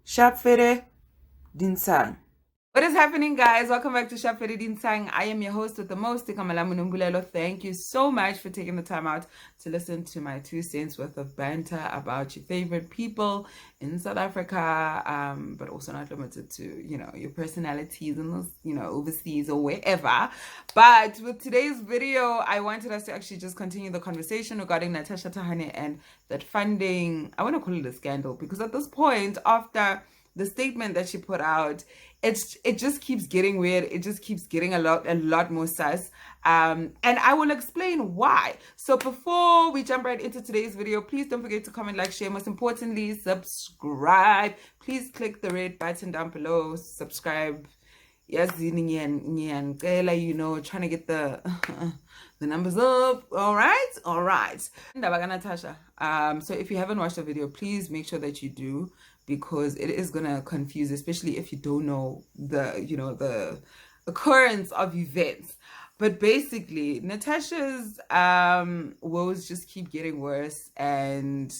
Shapfere Dinsang. What is happening, guys? Welcome back to Shapfere Dinsang. I am your host with the most, Ikamala Munumbulelo. Thank you so much for taking the time out to listen to my 2 cents worth of banter about your favorite people in South Africa, but also not limited to, your personalities in those, overseas or wherever. But with today's video, I wanted us to actually just continue the conversation regarding Natasha Thahane and that funding. I want to call it a scandal because at this point, after the statement that she put out, it just keeps getting weird. It just keeps getting a lot more sus. And I will explain why. So before we jump right into today's video, please don't forget to comment, like, share. Most importantly, subscribe. Please click the red button down below. Subscribe. Yes, trying to get the the numbers up. All right. Natasha. So if you haven't watched the video, please make sure that you do, because it is gonna confuse, especially if you don't know the occurrence of events. But basically, Natasha's woes just keep getting worse, and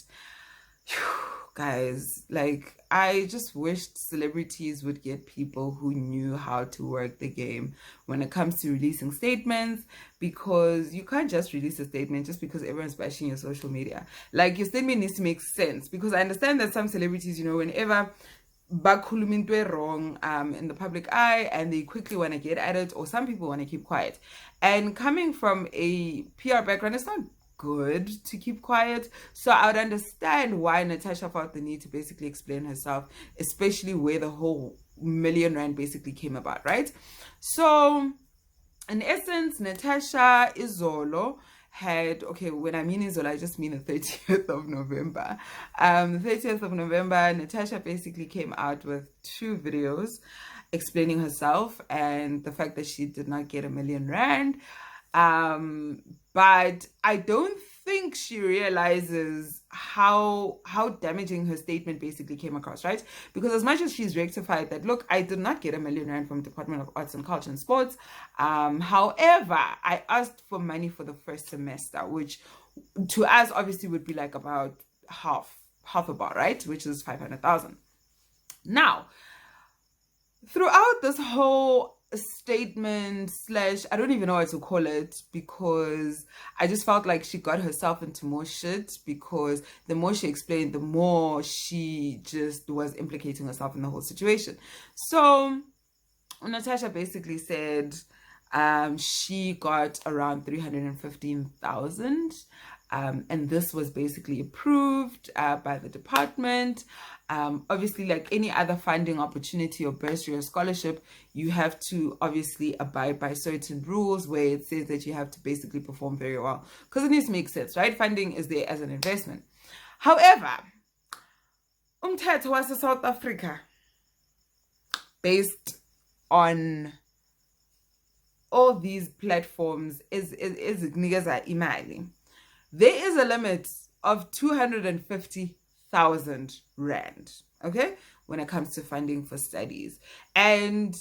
guys, like, I just wished celebrities would get people who knew how to work the game when it comes to releasing statements, because you can't just release a statement just because everyone's bashing your social media. Like, your statement needs to make sense, because I understand that some celebrities, whenever bakhulumintwe wrong in the public eye, and they quickly want to get at it, or some people want to keep quiet. And coming from a PR background, it's not good to keep quiet. So I would understand why Natasha felt the need to basically explain herself, especially where the whole R1 million basically came about, right? So in essence, Natasha Izolo had, okay, when I mean Izolo, I just mean the 30th of November. The 30th of November, Natasha basically came out with 2 videos explaining herself and the fact that she did not get R1 million. But I don't think she realizes how damaging her statement basically came across, right? Because as much as she's rectified that, look, I did not get R1 million from Department of Arts and Culture and Sports. However, I asked for money for the first semester, which to us obviously would be like about half about, right? Which is 500,000. Now, throughout this whole statement slash, I don't even know what to call it, because I just felt like she got herself into more shit, because the more she explained, the more she just was implicating herself in the whole situation. So Natasha basically said she got around 315,000, and this was basically approved by the department. Obviously, like any other funding opportunity or bursary or scholarship, you have to obviously abide by certain rules where it says that you have to basically perform very well, because it needs to make sense, right? Funding is there as an investment. However, umthetho wase South Africa, based on all these platforms, is nikeza imali. There is a limit of 250,000 rand, okay, when it comes to funding for studies. And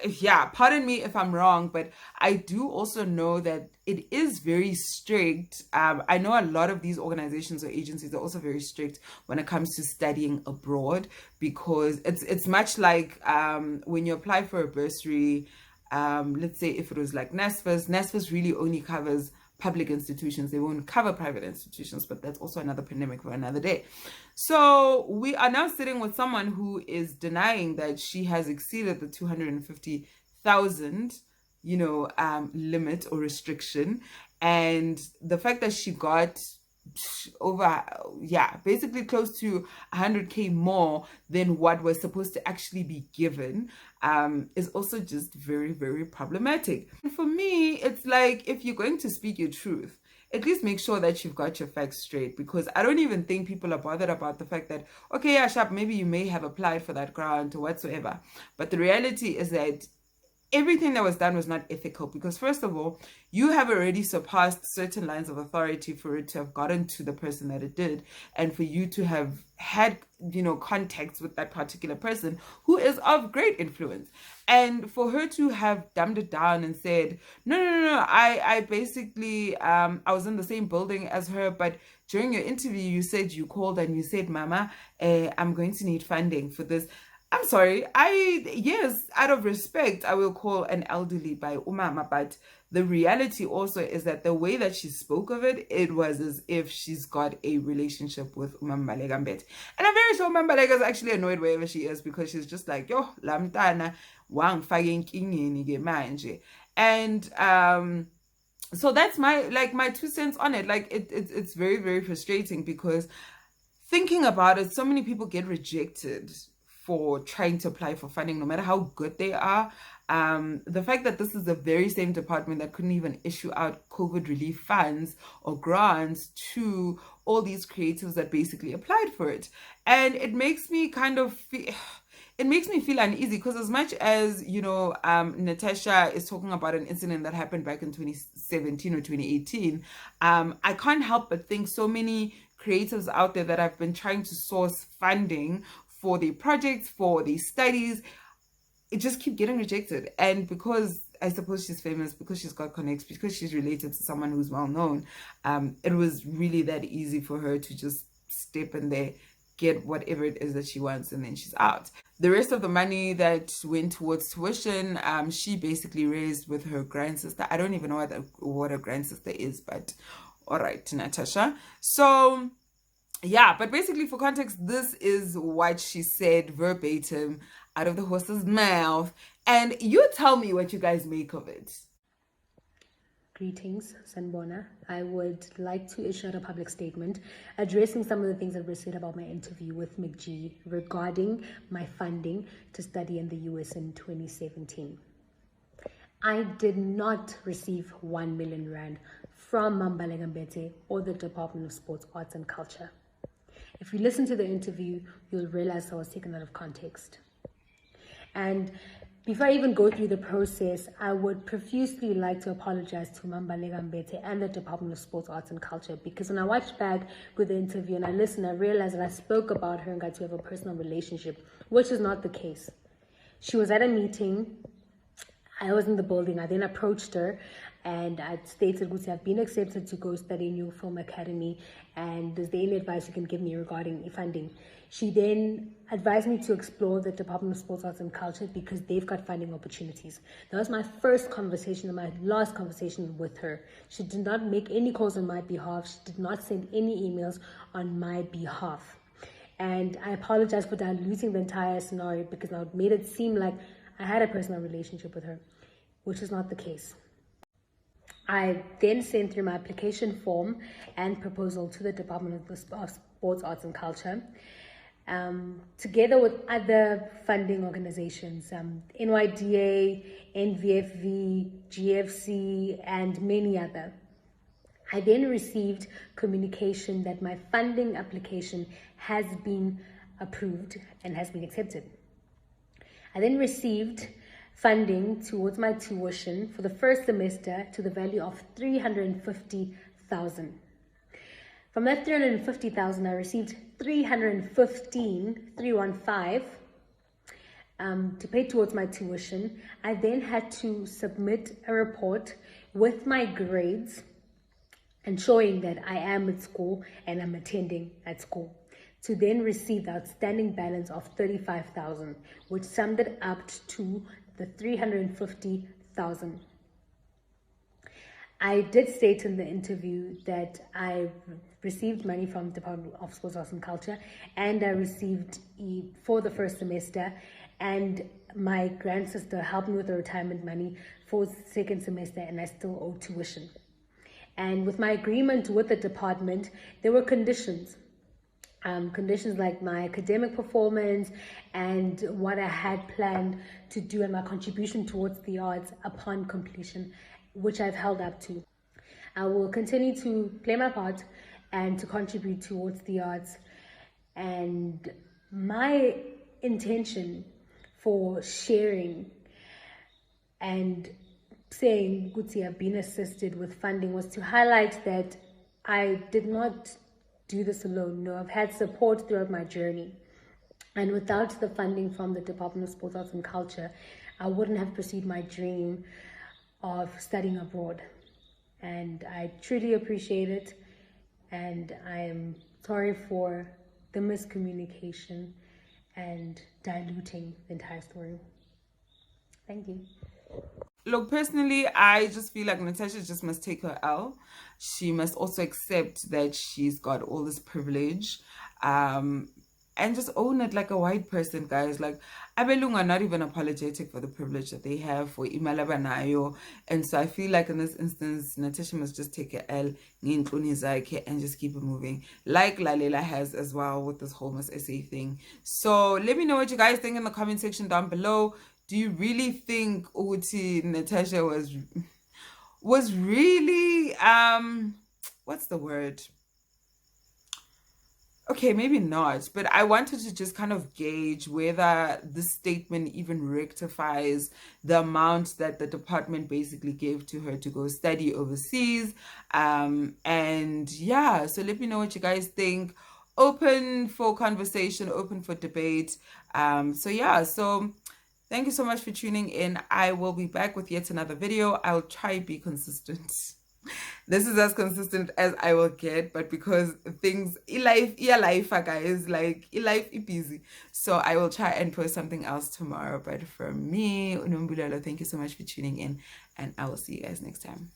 yeah, pardon me if I'm wrong, but I do also know that it is very strict. I know a lot of these organizations or agencies are also very strict when it comes to studying abroad, because it's much like when you apply for a bursary, let's say if it was like NSFAS really only covers public institutions. They won't cover private institutions, but that's also another pandemic for another day. So we are now sitting with someone who is denying that she has exceeded the 250,000 limit or restriction, and the fact that she got over, basically close to 100k more than what was supposed to actually be given, is also just very, very problematic. And for me, it's like, if you're going to speak your truth, at least make sure that you've got your facts straight, because I don't even think people are bothered about the fact that, okay, Sharp, maybe you may have applied for that grant or whatsoever, but the reality is that everything that was done was not ethical, because first of all, you have already surpassed certain lines of authority for it to have gotten to the person that it did, and for you to have had, you know, contacts with that particular person who is of great influence, and for her to have dumbed it down and said, no, I basically I was in the same building as her, but during your interview you said, you called and you said, Mama, I'm going to need funding for this. I'm sorry. Yes, out of respect, I will call an elderly by umama, but the reality also is that the way that she spoke of it, it was as if she's got a relationship with Umama Legambet. And I'm very sure Umama Lega is actually annoyed wherever she is, because she's just like, yo, lamtana, wang fagen kingeni ge manje. And so that's my 2 cents on it. Like it's very, very frustrating, because thinking about it, so many people get rejected for trying to apply for funding, no matter how good they are. The fact that this is the very same department that couldn't even issue out COVID relief funds or grants to all these creatives that basically applied for it. And it makes me kind of feel, it makes me feel uneasy, because as much as, you know, Natasha is talking about an incident that happened back in 2017 or 2018, I can't help but think so many creatives out there that have been trying to source funding for their projects, for their studies, it just keep getting rejected. And because I suppose she's famous, because she's got connects, because she's related to someone who's well known, it was really that easy for her to just step in there, get whatever it is that she wants, and then she's out. The rest of the money that went towards tuition, she basically raised with her grand sister. I don't even know what a grand sister is, but all right, Natasha. So yeah, but basically, for context, this is what she said verbatim out of the horse's mouth. And you tell me what you guys make of it. Greetings, Sanbona. I would like to issue a public statement addressing some of the things that were said about my interview with McG regarding my funding to study in the US in 2017. I did not receive 1 million rand from Mambalega Mbete or the Department of Sports, Arts and Culture. If you listen to the interview, you'll realize I was taken out of context. And before I even go through the process, I would profusely like to apologize to Mambalega Mbete and the Department of Sports, Arts and Culture, because when I watched back with the interview and I listened, I realized that I spoke about her and got to have a personal relationship, which is not the case. She was at a meeting. I was in the building. I then approached her and I stated, I've been accepted to go study in your film academy, and is there any advice you can give me regarding funding? She then advised me to explore the Department of Sports, Arts and Culture because they've got funding opportunities. That was my first conversation and my last conversation with her. She did not make any calls on my behalf. She did not send any emails on my behalf. And I apologize for diluting the entire scenario, because I made it seem like I had a personal relationship with her, which is not the case. I then sent through my application form and proposal to the Department of Sports, Arts and Culture, together with other funding organizations, NYDA, NVFV, GFC, and many other. I then received communication that my funding application has been approved and has been accepted. I then received funding towards my tuition for the first semester to the value of 350,000. From that 350,000, I received 315 to pay towards my tuition. I then had to submit a report with my grades and showing that I am at school and I'm attending at school, to then receive the outstanding balance of 35,000, which summed it up to the 350,000. I did state in the interview that I received money from the Department of Sports, Arts and Culture, and I received for the first semester, and my grand sister helped me with the retirement money for the second semester, and I still owe tuition. And with my agreement with the department, there were conditions. Conditions like my academic performance and what I had planned to do and my contribution towards the arts upon completion, which I've held up to. I will continue to play my part and to contribute towards the arts. And my intention for sharing and saying Guti have been assisted with funding was to highlight that I did not do this alone. No, I've had support throughout my journey. And without the funding from the Department of Sports, Arts and Culture, I wouldn't have pursued my dream of studying abroad. And I truly appreciate it. And I'm sorry for the miscommunication and diluting the entire story. Thank you. Look, personally, I just feel like Natasha just must take her L. She must also accept that she's got all this privilege. Um, and just own it like a white person, guys. Like, Abelung are not even apologetic for the privilege that they have for Imalabanayo. And so I feel like in this instance, Natasha must just take a L and just keep it moving. Like Lalela has as well with this whole Miss SA thing. So let me know what you guys think in the comment section down below. Do you really think Uti Natasha was really what's the word? Okay, maybe not, but I wanted to just kind of gauge whether this statement even rectifies the amount that the department basically gave to her to go study overseas. And yeah, so let me know what you guys think. Open for conversation, open for debate. So yeah, so thank you so much for tuning in. I will be back with yet another video. I'll try to be consistent. This is as consistent as I will get, but because things life guys, like life is busy. So I will try and post something else tomorrow. But from me, Unumbulelo, thank you so much for tuning in, and I will see you guys next time.